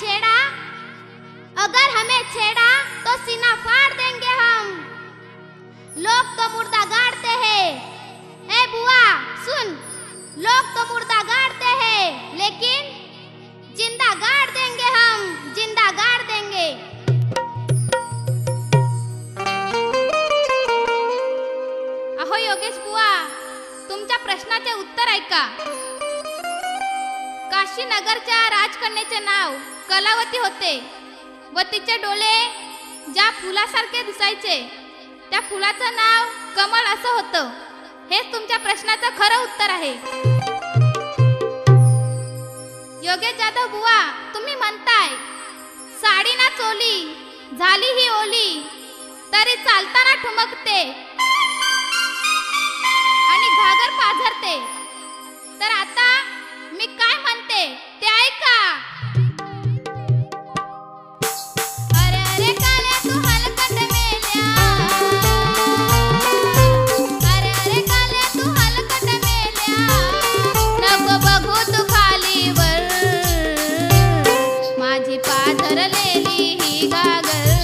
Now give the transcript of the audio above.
छेड़ा, अगर हमें छेड़ा तो सीना फाड़ देंगे हम। लोग तो मुर्दा गाड़ते हैं, ए बुआ सुन, लोग तो मुर्दा गाड़ते हैं, लेकिन जिंदा गाड़ देंगे हम, जिंदा गाड़ देंगे। अहो योगेश बुआ, तुमच्या प्रश्नाचे उत्तर ऐका। काशीनगरच्या राजकन्याचे नाव कलावती होते व तिचे डोळे ज्या फुलासारखे दिसायचे त्या फुलाचं नाव कमल असं होतं। हेच तुमच्या प्रश्नाचं खरं उत्तर आहे। योगेश जाधव बुवा, तुम्ही म्हणताय साडी ना चोली झाली ही ओली तरी चालताना ठुमकते आणि घागर पाझरते। तर आता मी काय म्हणते ते ऐका। अरे अरे काल्या तू हलकट मेल्या, अरे अरे काल्या तू हलकट मेल्या, नको बघू तू खालीवर, माझी पाझरलेली ही घागर